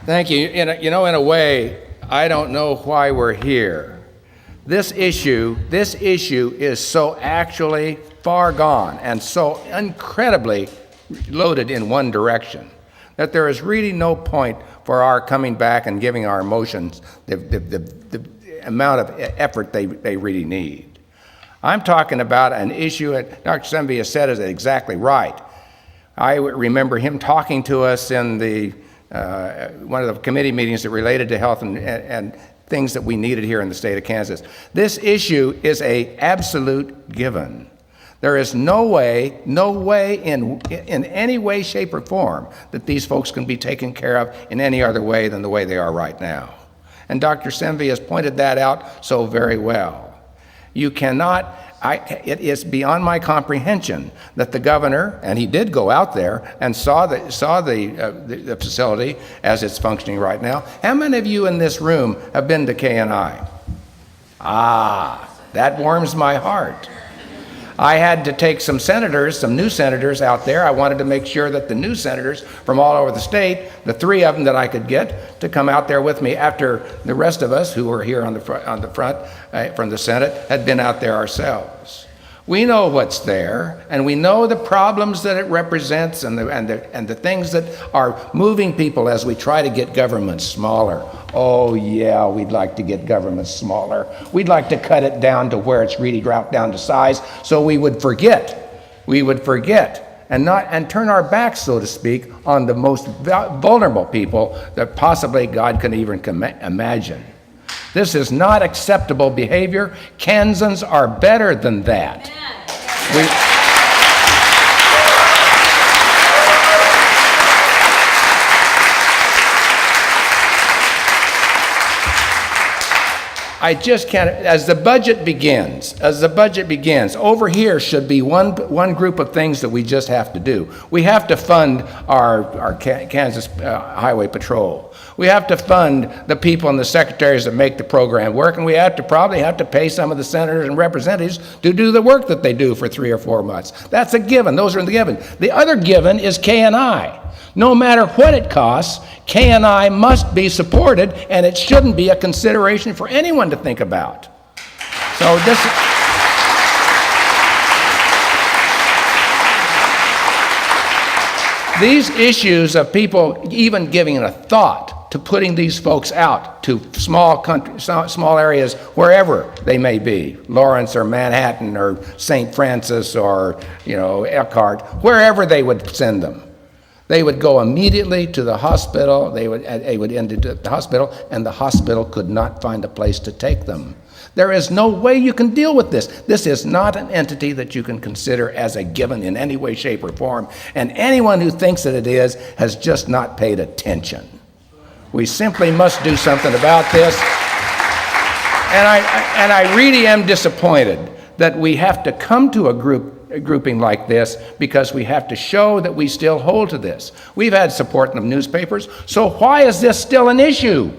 Thank you. In a way, I don't know why we're here. This issue is so actually far gone and so incredibly loaded in one direction that there is really no point for our coming back and giving our emotions the amount of effort they really need. I'm talking about an issue that Dr. Semvia said is exactly right. I remember him talking to us in the one of the committee meetings that related to health and things that we needed here in the state of Kansas. This issue is an absolute given. There is no way in any way, shape, or form that these folks can be taken care of in any other way than the way they are right now. And Dr. Semvia has pointed that out so very well. You cannot, it is beyond my comprehension that the governor, and he did go out there and saw the facility as it's functioning right now. How many of you in this room have been to KNI? That warms my heart. I had to take some new senators out there. I wanted to make sure that the new senators from all over the state, the 3 of them that I could get to come out there with me after the rest of us who were here on the front from the Senate had been out there ourselves. We know what's there, and we know the problems that it represents and the things that are moving people as we try to get government smaller. Oh yeah, we'd like to get government smaller. We'd like to cut it down to where it's really dropped down to size so we would forget and turn our backs, so to speak, on the most vulnerable people that possibly God can even imagine. This is not acceptable behavior. Kansans are better than that. I just can't, as the budget begins, over here should be one group of things that we just have to do. We have to fund our Kansas Highway Patrol. We have to fund the people and the secretaries that make the program work, and we probably have to pay some of the senators and representatives to do the work that they do for 3 or 4 months. That's a given. Those are the given. The other given is KNI. No matter what it costs, KNI must be supported, and it shouldn't be a consideration for anyone to think about. So these issues of people even giving a thought to putting these folks out to small areas, wherever they may be, Lawrence or Manhattan or St. Francis or Elkhart, wherever they would send them. They would go immediately to the hospital. They would end at the hospital, and the hospital could not find a place to take them. There is no way you can deal with this. This is not an entity that you can consider as a given in any way, shape, or form. And anyone who thinks that it is has just not paid attention. We simply must do something about this. And I really am disappointed that we have to come to a grouping like this because we have to show that we still hold to this. We've had support in the newspapers, so why is this still an issue?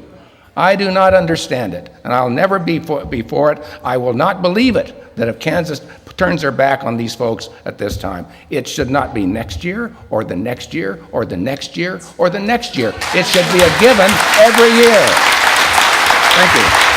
I do not understand it, and I'll never be for it. I will not believe it, that if Kansas turns their back on these folks at this time, it should not be next year, or the next year, or the next year, or the next year. It should be a given every year. Thank you.